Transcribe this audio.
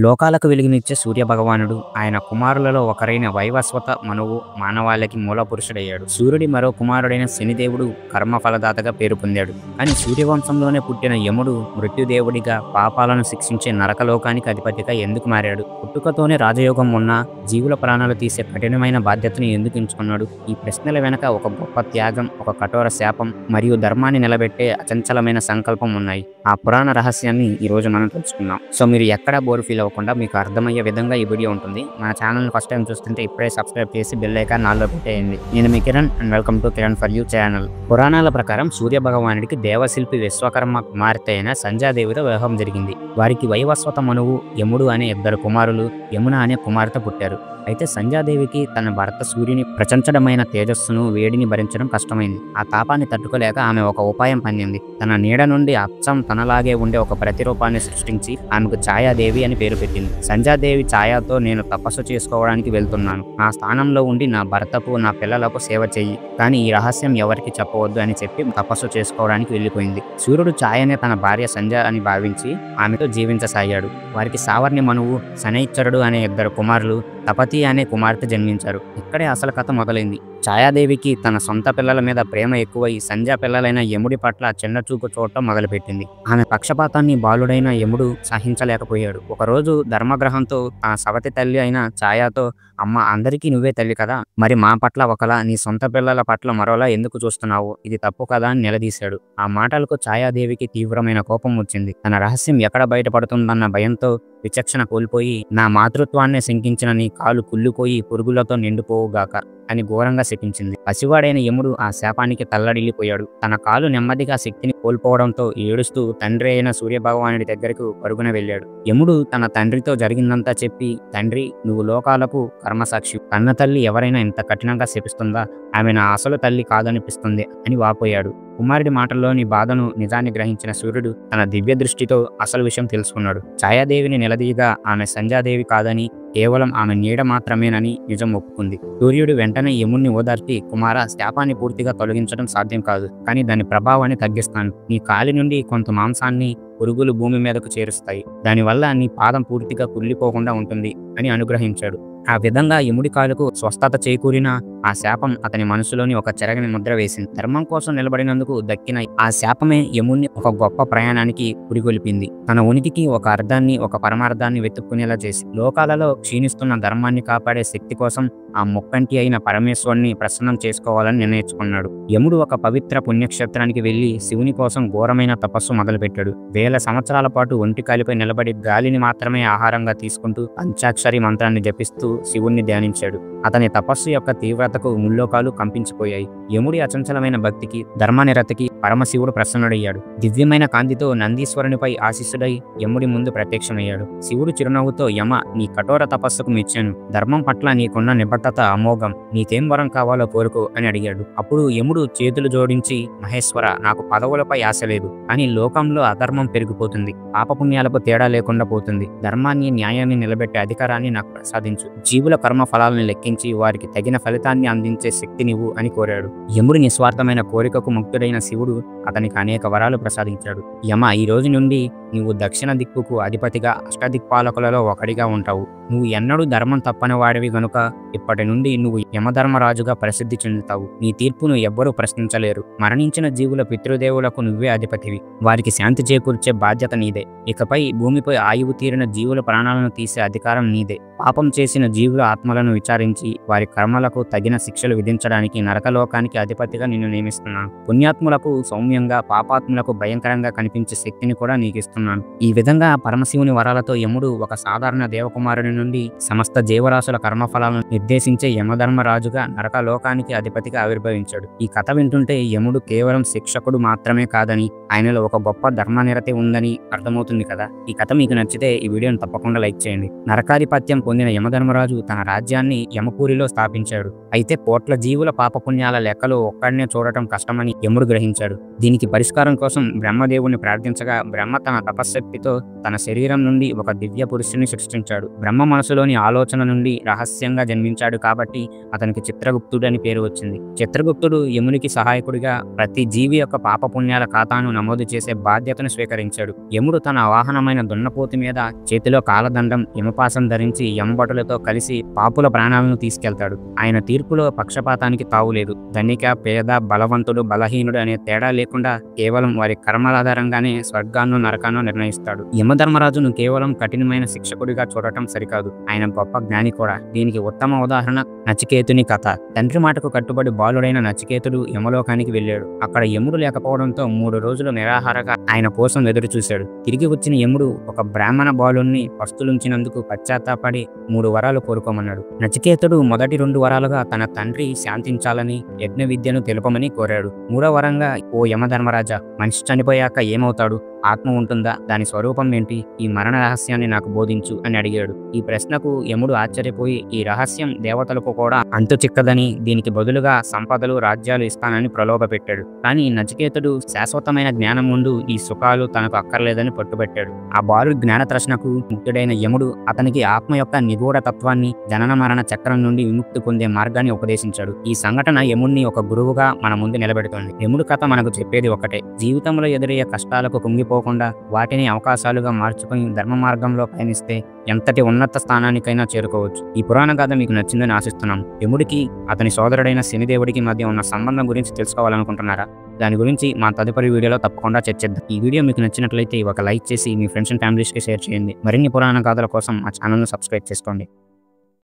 లోకాలకు వెలుగునిచ్చే సూర్యభగవానుడు ఆయన కుమారులలో ఒకరైన వైవస్వత మనువు మానవాళికి మూల పురుషుడయ్యాడు. సూర్యుడి మరో కుమారుడైన శనిదేవుడు కర్మఫలదాతగా పేరు పొందాడు. అని సూర్యవంశంలోనే పుట్టిన యముడు మృత్యుదేవుడిగా పాపాలను శిక్షించే నరకలోకానికి అధిపతిగా ఎందుకు మారాడు? పుట్టుకతోనే రాజయోగం ఉన్నా జీవుల ప్రాణాలు తీసే కఠినమైన బాధ్యతను ఎందుకు ఎంచుకున్నాడు? ఈ ప్రశ్నల వెనక ఒక గొప్ప త్యాగం, ఒక కఠోర శాపం మరియు ధర్మాన్ని నిలబెట్టే అచంచలమైన సంకల్పం ఉన్నాయి. ఆ పురాణ రహస్యాన్ని ఈ రోజు మనం తెలుసుకుందాం. సో మీరు ఎక్కడా బోర్ ఫీల్ అవ్వకుండా మీకు అర్థమయ్యే విధంగా ఈ వీడియో ఉంటుంది. మన ఛానల్ ఫస్ట్ టైం చూస్తుంటే ఇప్పుడే సబ్స్క్రైబ్ చేసి బెల్ ఐకాన్ ఆల్లో పెట్టేయండి. నేను మీ Kiran and welcome to Kiran for you channel. పురాణాల ప్రకారం సూర్య భగవానుడికి దేవశిల్పి విశ్వకర్మ కుమార్తె అయిన సంధ్యాదేవితో వివాహం జరిగింది. వారికి వైవస్వత మనువు, యముడు అనే ఇద్దరు కుమారులు, యమున అనే కుమార్తె పుట్టారు. అయితే సంధ్యాదేవికి తన భర్త సూర్యుని ప్రచంచడమైన తేజస్సును, వేడిని భరించడం కష్టమైంది. ఆ తాపాన్ని తట్టుకోలేక ఆమె ఒక ఉపాయం పన్నింది. తన నీడ నుండి అచ్చం తనలాగే ఉండే ఒక ప్రతిరూపాన్ని సృష్టించి ఆమెకు ఛాయాదేవి అని పేరు పెట్టింది. సంధ్యాదేవి ఛాయాతో నేను తపస్సు చేసుకోవడానికి వెళ్తున్నాను. నా స్థానంలో ఉండి నా భర్తకు, నా పిల్లలకు సేవ చెయ్యి, కానీ ఈ రహస్యం ఎవరికి చెప్పవద్దు అని చెప్పి తపస్సు చేసుకోవడానికి వెళ్ళిపోయింది. సూర్యుడు ఛాయనే తన భార్య సంధ్య అని భావించి ఆమెతో జీవించసాగాడు. వారికి సావర్ణి మనువు, శనైశ్చరుడు అనే ఇద్దరు కుమారులు, తపతి అనే కుమార్తె జన్మించారు. ఇక్కడే అసలు కథ మొదలైంది. ఛాయాదేవికి తన సొంత పిల్లల మీద ప్రేమ ఎక్కువై సంధ్యా పిల్లలైన యముడి పట్ల చిన్నచూపు చూడటం మొదలుపెట్టింది. ఆమె పక్షపాతాన్ని బాలుడైన యముడు సహించలేకపోయాడు. ఒకరోజు ధర్మగ్రహంతో తన సవతి తల్లి అయిన ఛాయాతో, అమ్మ, అందరికీ నువ్వే తల్లి కదా, మరి మా పట్ల ఒకలా, నీ సొంత పిల్లల పట్ల మరోలా ఎందుకు చూస్తున్నావు? ఇది తప్పు కదా అని నిలదీశాడు. ఆ మాటలకు ఛాయాదేవికి తీవ్రమైన కోపం వచ్చింది. తన రహస్యం ఎక్కడ బయటపడుతుందన్న భయంతో విచక్షణ కోల్పోయి, నా మాతృత్వాన్నే శంకించిన నీ కాలు కుళ్ళిపోయి పురుగులతో నిండిపోవుగాక అని ఘోరంగా శపించింది. పసివాడైన యముడు ఆ శాపానికి తల్లడిల్లిపోయాడు. తన కాలు నెమ్మదిగా శక్తిని కోల్పోవడంతో ఏడుస్తూ తండ్రి అయిన సూర్యభగవానుడి దగ్గరకు పరుగున వెళ్ళాడు. యముడు తన తండ్రితో జరిగిందంతా చెప్పి, తండ్రి, నువ్వు లోకాలకు కర్మసాక్షి. కన్న తల్లి ఎవరైనా ఇంత కఠినంగా శపిస్తుందా? ఆమె నా అసలు తల్లి కాదనిపిస్తుంది అని వాపోయాడు. కుమారుడి మాటల్లోని బాధను, నిజాన్ని గ్రహించిన సూర్యుడు తన దివ్య దృష్టితో అసలు విషయం తెలుసుకున్నాడు. ఛాయాదేవిని నిలదీయగా ఆమె సంధ్యాదేవి కాదని, కేవలం ఆమె నీడ మాత్రమేనని నిజం ఒప్పుకుంది. సూర్యుడు వెంటనే యముణ్ణి ఓదార్చి, కుమార, శాపాన్ని పూర్తిగా తొలగించడం సాధ్యం కాదు, కానీ దాని ప్రభావాన్ని తగ్గిస్తాను. నీ కాలి నుండి కొంత మాంసాన్ని పురుగులు భూమి మీదకు చేరుస్తాయి. దానివల్ల నీ పాదం పూర్తిగా కుళ్ళిపోకుండా ఉంటుంది అని అనుగ్రహించాడు. ఆ విధంగా యముడి కాలుకు స్వస్థత చేకూరిన ఆ శాపం అతని మనసులోని ఒక చెరగని ముద్ర వేసింది. ధర్మం కోసం నిలబడినందుకు దక్కిన ఆ శాపమే యముణ్ణి ఒక గొప్ప ప్రయాణానికి పురిగొల్పింది. తన ఉనికికి ఒక అర్థాన్ని, ఒక పరమార్థాన్ని వెతుక్కునేలా చేసి లోకాలలో క్షీణిస్తున్న ధర్మాన్ని కాపాడే శక్తి కోసం ఆ ముక్కంటి అయిన పరమేశ్వరుని ప్రసన్నం చేసుకోవాలని నిర్ణయించుకున్నాడు. యముడు ఒక పవిత్ర పుణ్యక్షేత్రానికి వెళ్లి శివుని కోసం ఘోరమైన తపస్సు మొదలుపెట్టాడు. వేల సంవత్సరాల పాటు ఒంటికాలిపై నిలబడి గాలిని మాత్రమే ఆహారంగా తీసుకుంటూ పంచాక్షరి మంత్రాన్ని జపిస్తూ శివుణ్ణి ధ్యానించాడు. అతని తపస్సు యొక్క తీవ్రతకు ముల్లోకాలు కంపించిపోయాయి. యముడి అచంచలమైన భక్తికి, ధర్మనిరతికి పరమశివుడు ప్రసన్నుడయ్యాడు. దివ్యమైన కాంతితో నందీశ్వరునిపై ఆశీస్సుడై యముడి ముందు ప్రత్యక్షమయ్యాడు. శివుడు చిరునవ్వుతో, యమ, నీ కఠోర తపస్సుకు మెచ్చాను. ధర్మం పట్ల నీకున్న నిబద్ధత అమోఘం. నీకేం వరం కావాలో కోరుకో అని అడిగాడు. అప్పుడు యముడు చేతులు జోడించి, మహేశ్వర, నాకు పదవులపై ఆశ లేదు, అని లోకంలో అధర్మం పెరిగిపోతుంది, పాపపుణ్యాలకు తేడా లేకుండా పోతుంది. ధర్మాన్ని, న్యాయాన్ని నిలబెట్టే అధికారాన్ని నాకు ప్రసాదించు. జీవుల కర్మ ఫలాలను లెక్కించి వారికి తగిన ఫలితాన్ని అందించే శక్తినివ్వు అని కోరాడు. యముడి నిస్వార్థమైన కోరికకు ముక్తుడైన శివుడు అతనికి అనేక వరాలు ప్రసాదించాడు. యమ, ఈ రోజు నుండి నువ్వు దక్షిణ దిక్కుకు అధిపతిగా, అష్టదిక్పాలకులలో ఒకడిగా ఉంటావు. నువ్వు ఎన్నడూ ధర్మం తప్పని వాడివి గనుక ఇప్పటి నుండి నువ్వు యమధర్మరాజుగా ప్రసిద్ధి చెందుతావు. నీ తీర్పును ఎవ్వరూ ప్రశ్నించలేరు. మరణించిన జీవుల పితృదేవులకు నువ్వే అధిపతివి. వారికి శాంతి చేకూర్చే బాధ్యత నీదే. ఇకపై భూమిపై ఆయువు తీరిన జీవుల ప్రాణాలను తీసే అధికారం నీదే. పాపం చేసిన జీవుల ఆత్మలను విచారించి వారి కర్మలకు తగిన శిక్షలు విధించడానికి నరకలోకానికి అధిపతిగా నిన్ను నియమిస్తున్నాను. పుణ్యాత్ములకు సౌమ్యంగా, పాపాత్ములకు భయంకరంగా కనిపించే శక్తిని కూడా నీకు ఇస్తున్నాను. ఈ విధంగా పరమశివుని వరాలతో యముడు ఒక సాధారణ దేవకుమారుని నుండి సమస్త జీవరాశుల కర్మఫలాలను నిర్దేశించే యమధర్మరాజుగా నరకలోకానికి అధిపతిగా ఆవిర్భవించాడు. ఈ కథ వింటుంటే యముడు కేవలం శిక్షకుడు మాత్రమే కాదని, ఆయనలో ఒక గొప్ప ధర్మనిరతి ఉందని అర్థమవుతుంది కదా. ఈ కథ మీకు నచ్చితే ఈ వీడియోని తప్పకుండా లైక్ చేయండి. నరకాధిపత్యం పొందిన యమధర్మరాజు తన రాజ్యాన్ని యమపూరిలో స్థాపించాడు. అయితే కోట్ల జీవుల పాపపుణ్యాల లెక్కలు ఒక్కడనే చూడటం కష్టమని యముడు గ్రహించాడు. దీనికి పరిష్కారం కోసం బ్రహ్మదేవుని ప్రార్థించగా బ్రహ్మ తన తపశ్శక్తితో తన శరీరం నుండి ఒక దివ్య పురుషుని సృష్టించాడు. బ్రహ్మ మనసులోని ఆలోచన నుండి రహస్యంగా జన్మించాడు కాబట్టి అతనికి చిత్రగుప్తుడు అని పేరు వచ్చింది. చిత్రగుప్తుడు యమునికి సహాయకుడిగా ప్రతి జీవి యొక్క పాపపుణ్యాల ఖాతాను నమోదు చేసే బాధ్యతను స్వీకరించాడు. యముడు తన వాహనమైన దున్నపోతు మీద చేతిలో కాలదండం, యమపాసం ధరించి యమభటులతో కలిసి పాపుల ప్రాణాలను తీసుకెళ్తాడు. ఆయన తీర్పులో పక్షపాతానికి తావులేదు. ధనిక, పేద, బలవంతుడు, బలహీనుడు అనే తేడా లేకుండా కేవలం వారి కర్మల ఆధారంగానే స్వర్గాన్నో నరకాన్నో నిర్ణయిస్తాడు. యమధర్మరాజును కేవలం కఠినమైన శిక్షకుడిగా చూడటం సరికాదు, ఆయన గొప్ప జ్ఞాని కూడా. దీనికి ఉత్తమ ఉదాహరణ నచికేతుని కథ. తండ్రి మాటకు కట్టుబడి బాలుడైన నచికేతుడు యమలోకానికి వెళ్ళాడు. అక్కడ యముడు లేకపోవడంతో 3 రోజులు నిరాహారగా ఆయన కోసం ఎదురు చూశాడు. తిరిగి వచ్చిన యముడు ఒక బ్రాహ్మణ బాలుణ్ణి పస్తులుంచినందుకు పశ్చాత్తాపడి 3 వరాలు కోరుకోమన్నాడు. నచికేతుడు మొదటి 2 వరాలుగా తన తండ్రి శాంతించాలని, యజ్ఞ విద్యను తెలుపమని కోరాడు. 3వ వరంగా, ఓ యమధర్మరాజా, మనిషి చనిపోయాక ఏమవుతాడు? ఆత్మ ఉంటుందా? దాని స్వరూపం ఏంటి? ఈ మరణ రహస్యాన్ని నాకు బోధించు అని అడిగాడు. ఈ ప్రశ్నకు యముడు ఆశ్చర్యపోయి, ఈ రహస్యం దేవతలకు కూడా అంతు చిక్కదని, దీనికి బదులుగా సంపదలు, రాజ్యాలు ఇస్తానని ప్రలోభపెట్టాడు. కానీ నచికేతుడు శాశ్వతమైన జ్ఞానం ముందు ఈ సుఖాలు తనకు అక్కర్లేదని పట్టుబట్టాడు. ఆ బాలుడి జ్ఞాన తృష్ణకు ముక్తుడైన యముడు అతనికి ఆత్మ యొక్క నిగూఢ తత్వాన్ని, జనన మరణ చక్రం నుండి విముక్తి పొందే మార్గాన్ని ఉపదేశించాడు. ఈ సంఘటన యముడిని ఒక గురువుగా మన ముందు నిలబెడుతోంది. యముడు కథ మనకు చెప్పేది ఒకటే: జీవితంలో ఎదురయ్యే కష్టాలకు కుంగిపోకుండా వాటిని అవకాశాలుగా మార్చుకుని ధర్మ మార్గంలో పయనిస్తే ఎంతటి ఉన్నత స్థానానికైనా చేరుకోవచ్చు. ఈ పురాణ గాథ మీకు నచ్చిందని ఆశిస్తున్నాం. యముడికి అతని సోదరుడైన శనిదేవుడికి మధ్య ఉన్న సంబంధం గురించి తెలుసుకోవాలనుకుంటున్నారా? దాని గురించి మా తదుపరి వీడియోలో తప్పకుండా చర్చిద్దాం. ఈ వీడియో మీకు నచ్చినట్లయితే ఒక లైక్ చేసి మీ ఫ్రెండ్స్ అండ్ ఫ్యామిలీస్కి షేర్ చేయండి. మరిన్ని పురాణ గాథల కోసం మా ఛానల్ను సబ్స్క్రైబ్ చేసుకోండి.